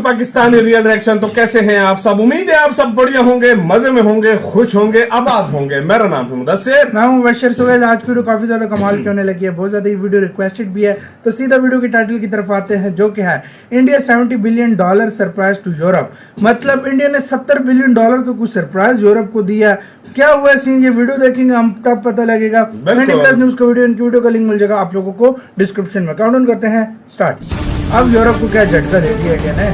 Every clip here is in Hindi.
To Pakistani real reaction. तो कैसे हैं आप सब? उम्मीद है आप सब बढ़िया होंगे, मजे में होंगे, खुश होंगे, आबाद होंगे। मेरा नाम है मुदस्सिर, मैं हूं बशर सुवैद। आज की वीडियो काफी ज्यादा कमाल की होने लगी है, बहुत ज्यादा ये वीडियो रिक्वेस्टेड भी है। तो सीधा वीडियो की टाइटल की तरफ आते हैं, जो कि है India $70 billion surprise to Europe. मतलब इंडिया ने $70 बिलियन का कुछ सरप्राइज यूरोप को दिया। क्या हुआ सीन, ये वीडियो देखेंगे हम तब पता लगेगा। प्लस न्यूज का वीडियो, इनकी वीडियो का लिंक मिल जाएगा आप लोगों को डिस्क्रिप्शन में। काउंटडाउन करते हैं, स्टार्ट। अब यूरोप को क्या झटका दे दिया गया है।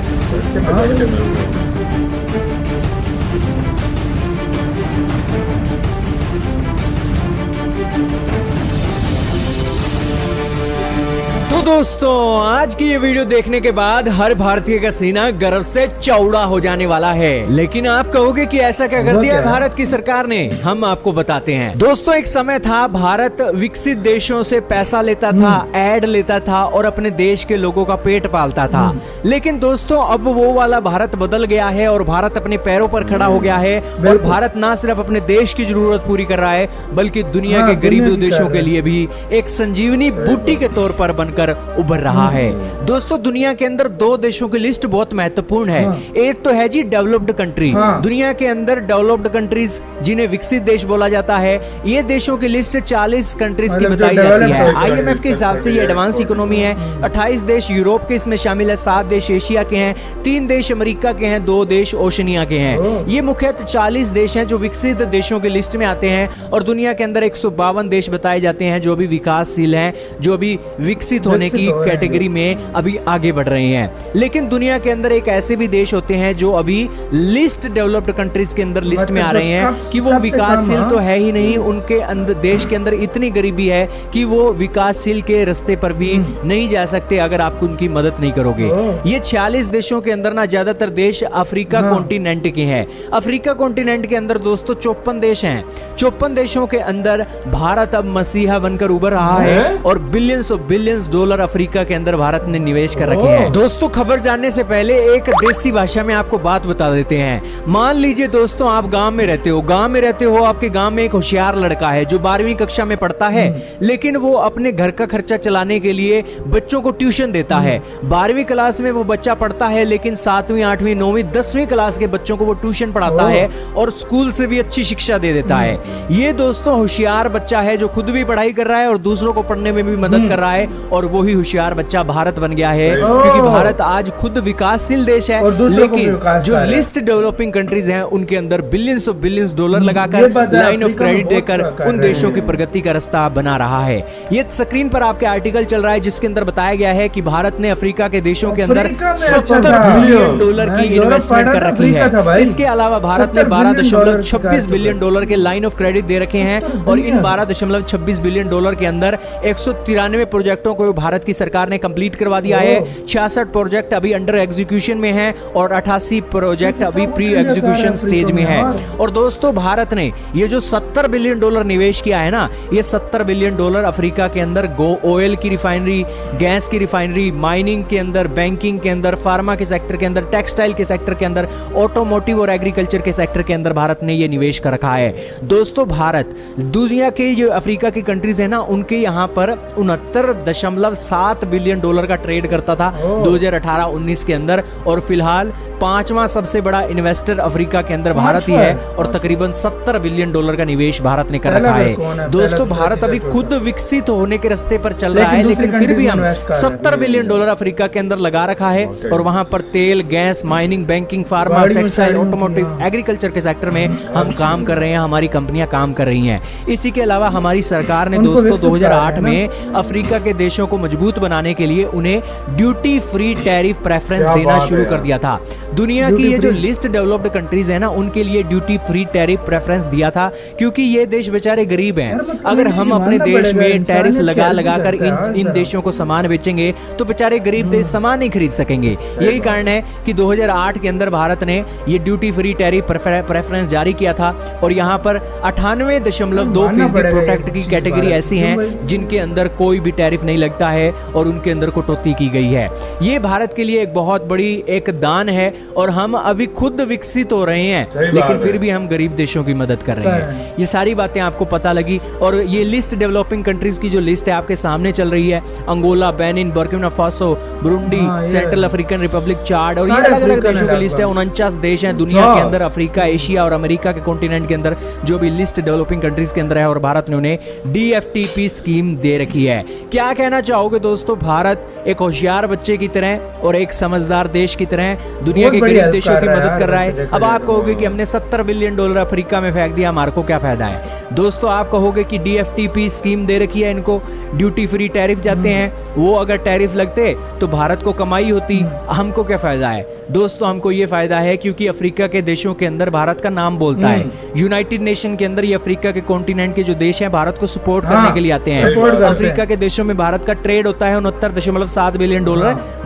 तो दोस्तों, आज की ये वीडियो देखने के बाद हर भारतीय का सीना गर्व से चौड़ा हो जाने वाला है। लेकिन आप कहोगे कि ऐसा क्या कर दिया भारत की सरकार ने? हम आपको बताते हैं। दोस्तों, एक समय था भारत विकसित देशों से पैसा लेता था, एड लेता था और अपने देश के लोगों का पेट पालता था। लेकिन दोस्तों, अब वो वाला भारत बदल गया है और भारत अपने पैरों पर खड़ा हो गया है। और भारत ना सिर्फ अपने देश की जरूरत पूरी कर रहा है, बल्कि दुनिया के गरीब देशों के लिए भी एक संजीवनी बूटी के तौर पर बनकर उभर रहा है। दोस्तों, दुनिया के अंदर दो देशों की लिस्ट बहुत महत्वपूर्ण है। एक तो है जी डेवलप्ड कंट्री। दुनिया के अंदर डेवलप्ड कंट्रीज, जिन्हें विकसित देश बोला जाता है, ये देशों की लिस्ट 40 कंट्रीज की बताई जाती है। IMF के हिसाब से ये एडवांस इकोनॉमी है। 28 देश यूरोप के इसमें शामिल है, 7 देश एशिया के हैं, 3 देश अमेरिका के हैं, 2 देश ओशनिया के हैं। ये मुख्यतः 40 देश हैं जो विकसित देशों की लिस्ट में आते हैं। और दुनिया के अंदर 152 देश बताए जाते हैं जो भी विकासशील हैं, जो भी विकसित होने की कैटेगरी में अभी आगे बढ़ रहे हैं। लेकिन दुनिया के अंदर एक ऐसे भी देश होते हैं जो अभी लिस्ट डेवलप्ड कंट्रीज के अंदर लिस्ट में आ रहे हैं कि वो विकासशील तो है ही नहीं, उनके अंदर देश के अंदर इतनी गरीबी है कि वो विकासशील के रास्ते पर भी नहीं जा सकते अगर आप उनकी मदद नहीं करोगे। ये 46 देशों के अंदर ना ज्यादातर देश अफ्रीका कॉन्टिनेंट के हैं। अफ्रीका कॉन्टिनेंट के अंदर दोस्तों 54 देश हैं। 54 देशों के अंदर भारत अब मसीहा बनकर उभर रहा है और बिलियंस डॉलर अफ्रीका के अंदर भारत ने निवेश कर रखे हैं। दोस्तों, खबर जानने से पहले एक देसी भाषा में आपको बात बता देते हैं। मान लीजिए दोस्तों, आप गांव में रहते हो, आपके गांव में एक होशियार लड़का है जो 12वीं कक्षा में पढ़ता है, लेकिन वो अपने घर का खर्चा चलाने के लिए बच्चों को ट्यूशन देता है। 12वीं क्लास में वो बच्चा पढ़ता है, लेकिन 7वीं, 8वीं, 9वीं, 10वीं क्लास के बच्चों को वो ट्यूशन पढ़ाता है और स्कूल से भी अच्छी शिक्षा दे देता है। ये दोस्तों होशियार बच्चा है जो खुद भी पढ़ाई कर रहा है और दूसरों को पढ़ने में भी मदद कर रहा है। और वही होशियार बच्चा भारत बन गया है, क्योंकि भारत आज खुद विकासशील देश है, लेकिन जो लिस्ट डेवलपिंग कंट्रीज हैं उनके अंदर बिलियंस डॉलर लगाकर लाइन ऑफ क्रेडिट देकर उन देशों की प्रगति का रास्ता बना रहा है। ये स्क्रीन पर आपके आर्टिकल चल रहा है जिसके अंदर बताया गया है कि भारत ने अफ्रीका के देशों के अंदर $70 बिलियन की इन्वेस्टमेंट कर रखी है। इसके अलावा भारत ने $12.26 बिलियन के लाइन ऑफ क्रेडिट दे रखे हैं और इन $12.26 बिलियन के अंदर 193 प्रोजेक्टों को भारत की सरकार ने कंप्लीट करवा दिया है। 66 प्रोजेक्ट अभी अंडर एग्जीक्यूशन में हैं और 88 प्रोजेक्ट अभी प्री एग्जीक्यूशन स्टेज में है। और दोस्तों, भारत ने ये जो $70 बिलियन निवेश किया है ना, ये $70 बिलियन अफ्रीका के अंदर ऑयल की रिफाइनरी, गैस की रिफाइनरी, माइनिंग के अंदर, बैंकिंग के अंदर, फार्मा के सेक्टर के अंदर, टेक्सटाइल के सेक्टर के अंदर, ऑटोमोटिव और एग्रीकल्चर के सेक्टर के अंदर भारत ने ये निवेश कर रखा है। दोस्तों, भारत दुनिया के जो अफ्रीका की कंट्रीज है ना, उनके यहाँ पर 69.7 बिलियन डॉलर का ट्रेड करता था 2018-19 के अंदर। और फिलहाल 5वां सबसे बड़ा इन्वेस्टर अफ्रीका के अंदर भारत ही है और तकरीबन $70 बिलियन का निवेश भारत ने कर रखा है। दोस्तों, भारत अभी खुद विकसित होने के रास्ते पर चल रहा है, लेकिन फिर भी हम $70 बिलियन अफ्रीका के अंदर लगा रखा है और वहां पर तेल, gas, mining, banking, pharma, textile, automotive, agriculture के सेक्टर में हम काम कर रहे हैं, हमारी कंपनियां काम कर रही हैं। इसी के अलावा हमारी सरकार ने दोस्तों 2008 में अफ्रीका के देशों को मजबूत बनाने के लिए उन्हें ड्यूटी फ्री टैरिफ प्रेफरेंस देना शुरू कर दिया था। दुनिया की ये जो लिस्ट डेवलप्ड कंट्रीज है ना, उनके लिए ड्यूटी फ्री टैरिफ प्रेफरेंस दिया था, क्योंकि ये देश बेचारे गरीब हैं। अगर हम अपने देश में टैरिफ लगा कर इन देशों को सामान बेचेंगे तो बेचारे गरीब देश सामान नहीं खरीद सकेंगे। यही कारण है कि 2008 के अंदर भारत ने ये ड्यूटी फ्री टैरिफ प्रेफरेंस जारी किया था और यहाँ पर 98.2% प्रोडक्ट की कैटेगरी ऐसी हैं जिनके अंदर कोई भी टैरिफ नहीं लगता है और उनके अंदर कटौती की गई है। ये भारत के लिए एक बहुत बड़ी एक दान है और हम अभी खुद विकसित हो रहे हैं, सही बात लेकिन है। फिर भी हम गरीब देशों की मदद कर रहे हैं। ये सारी बातें आपको पता लगी, और ये लिस्ट डेवलपिंग कंट्रीज की जो लिस्ट है आपके सामने चल रही है, Angola, Benin, Burkina Faso, Burundi, हाँ, ये सेंट्रल अफ्रीकन रिपब्लिक, चाड, और ये सारे अलग अलग अफ्रीकन देशों की है लिस्ट है। लगभग। 49 देश हैं दुनिया के 49 अंदर, अफ्रीका, एशिया और अमेरिका के कॉन्टिनेंट के अंदर जो भी लिस्ट डेवलपिंग कंट्रीज के अंदर है, और भारत ने उन्हें DFTP स्कीम दे रखी है। क्या कहना चाहोगे दोस्तों? भारत एक होशियार बच्चे की तरह और एक समझदार देश की तरह दुनिया बहुत के बड़ी गरीब हेल्प देशों कर की रहा है मदद यार, कर रहा वैसे है। देखा अब जाए आप तो। कहोगे कि हमने $70 बिलियन अफ्रीका में फेंक दिया, हमारे को क्या फायदा है? दोस्तों आप कहोगे कि DFTP स्कीम दे रखी है इनको, ड्यूटी फ्री टैरिफ जाते हैं, वो अगर टैरिफ लगते तो भारत को कमाई होती, हमको क्या फायदा है? दोस्तों हमको ये फायदा है क्योंकि अफ्रीका के देशों के अंदर भारत का नाम बोलता है। यूनाइटेड नेशन के अंदर ये अफ्रीका के कॉन्टिनेंट के जो देश हैं भारत को सपोर्ट करने के लिए आते हैं। सपोर्ट करते हैं। अफ्रीका के देशों में भारत का ट्रेड होता है $69.7 बिलियन।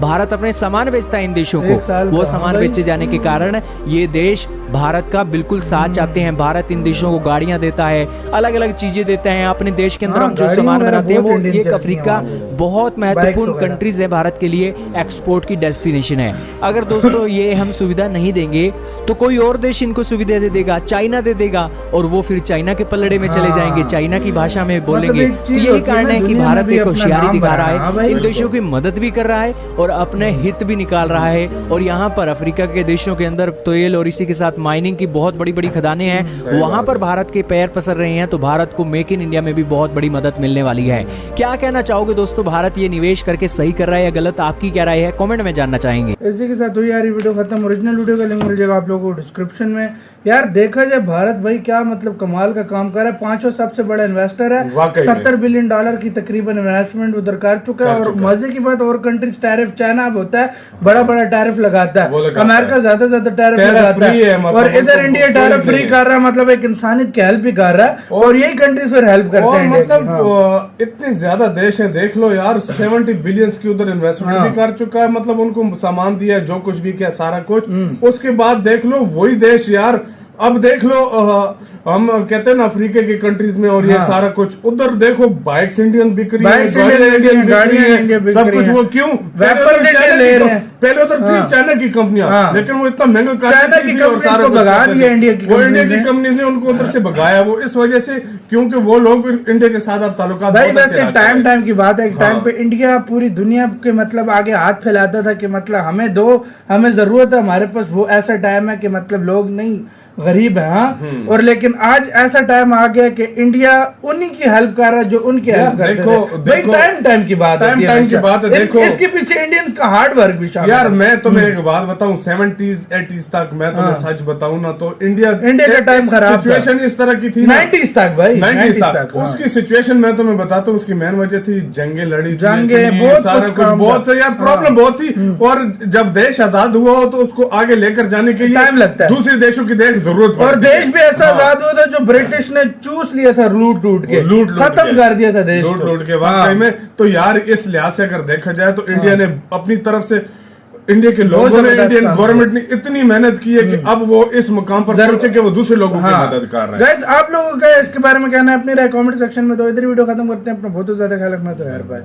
भारत अपने सामान बेचता है इन देशों एक साल को, वो का, सामान भाई। बेचे जाने के कारण ये देश भारत का बिल्कुल साथ चाहते हैं। भारत इन देशों को गाड़ियां देता है, अलग अलग चीजें देता है। अपने देश के अंदर हाँ, हम जो गाड़ियां सामान वगैरह बनाते हैं बहुत वो इंडियन ये चलती हैं अफ्रीका वहाँ पे। बहुत बाइक्स महत्वपूर्ण वगैरह। कंट्रीज है भारत के लिए, एक्सपोर्ट की डेस्टिनेशन है। अगर दोस्तों ये हम सुविधा नहीं देंगे तो कोई और देश इनको सुविधा दे देगा, चाइना दे देगा, और वो फिर चाइना के पलड़े में चले हाँ। जाएंगे, चाइना की भाषा में बोलेंगे। एक तो चीज यही होती है कारण ना, है कि दुनिया में भारत भी एक अपना होशियारी नाम दिखा बना रहा रहा है। हाँ है, भाई, इन देशों की मदद भी कर रहा है और अपने हित भी निकाल रहा है। और यहाँ पर अफ्रीका के देशों के अंदर तेल और इसी के साथ माइनिंग की बहुत बड़ी बड़ी खदानें हैं, वहां पर भारत के पैर पसर रहे हैं, तो भारत को मेक इन इंडिया में भी बहुत बड़ी मदद मिलने वाली है। क्या कहना चाहोगे दोस्तों? भारत ये निवेश करके सही कर रहा है या गलत? आपकी क्या राय है? कमेंट में जानना चाहेंगे। इसी के साथ हुई यार ये वीडियो खत्म। ओरिजिनल वीडियो का लिंक मिल जाएगा आप लोगों को डिस्क्रिप्शन में। यार देखा जाए भारत भाई क्या मतलब कमाल का काम कर रहा है, पांचों सबसे बड़ा इन्वेस्टर है, वाकई में। $70 बिलियन की तकरीबन इन्वेस्टमेंट उधर कर चुका है। और मजे की बात और कंट्रीज टैरिफ, चाइना अब होता है बड़ा बड़ा टैरिफ लगाता वो है, लगाता अमेरिका है। ज्यादा ज्यादा टैरिफ टैरिफ लगाता फ्री है, है, मतलब और इधर उनको इंडिया कोई टैरिफ नहीं फ्री है। कर रहा है, मतलब एक इंसानियत की हेल्प भी कर रहा है। और यही कंट्रीज फिर हेल्प करते और हैं मतलब इंडिया की। हाँ। इतने ज्यादा देश हैं, देख लो यार, 70 बिलियन की उधर इन्वेस्टमेंट हाँ। भी कर चुका है, मतलब उनको सामान दिया है, जो कुछ भी किया सारा कुछ। उसके बाद देख लो वही देश यार, अब देख लो हम कहते हैं ना अफ्रीका की कंट्रीज में, और ये हाँ। सारा कुछ उधर देखो, बाइक्स इंडियन बिक रही है, बाइक्स गाड़ियां इंडियन बिक गाड़ियां रही इंडियन है, बिक सब रही कुछ। हैं। वो क्यों? वेपन से चाइना ले की रहे हैं। पहले उधर थी हाँ। चाइना की कंपनियां, हाँ। लेकिन वो इतना महंगा चाइना की कंपनीज को भगा दिया इंडिया की वो इंडिया की कंपनीज ने। कंपनीज ने उनको उधर से भगाया, वो इस वजह से क्योंकि वो लोग इंडिया के साथ अब ताल्लुकात भाई बहुत अच्छे वैसे रखते टाइम हैं। टाइम की बात है, एक टाइम हाँ। पे इंडिया पूरी दुनिया के मतलब आगे हाथ फैलाता था कि मतलब हमें दो, हमें जरूरत है, हमारे पास वो ऐसा टाइम है कि मतलब लोग नहीं गरीब है। हाँ। और लेकिन आज ऐसा टाइम आ गया कि इंडिया उन्हीं की हेल्प कर रहा है जो उनकी यार हेल्प करते देखो- थे। भाई देखो- टाइम टाइम की बात टाइम होती है टाइम की हमेशा। बात है, देखो। इसके पीछे इंडियंस का हार्ड वर्क भी शामिल यार है। मैं तुम्हें एक बात बताऊं, 70s 80s तक मैं तुम्हें हाँ। सच बताऊं ना, तो इंडिया का टाइम खराब था। सिचुएशन इस तरह की थी ना, 90s तक भाई 90s तक हाँ। उसकी सिचुएशन मैं तुम्हें बताता हूँ, उसकी मेन वजह थी जंगे लड़ी थी, जंगे, इतनी बहुत सारा कुछ कुछ काम बहुत था। से यार प्रॉब्लम हाँ। बहुत थी। और जब देश आजाद हुआ हो तो उसको आगे लेकर जाने के लिए टाइम लगता है। दूसरे देशों की देख जरूरत और पड़ती है। देश भी ऐसा हाँ। आजाद हुआ था जो ब्रिटिश ने चूस लिया था, लूट लूट के खत्म कर दिया था देश लूट को। लूट के हाँ। वाकई में। तो यार इस लिहाज से अगर देखा जाए तो इंडिया ने अपनी तरफ से, इंडिया के लोगों ने, जबरदस्त इंडियन काम गवर्नमेंट ने इतनी मेहनत की है कि अब वो इस मुकाम पर पहुंचे कि वो दूसरे लोगों की मदद कर रहे हैं। गाइस आप लोगों का इसके बारे में कहना है अपनी राय कमेंट सेक्शन में। तो इधर वीडियो खत्म करते हैं। अपना बहुत ज्यादा ख्याल रखना। तो यार बाय।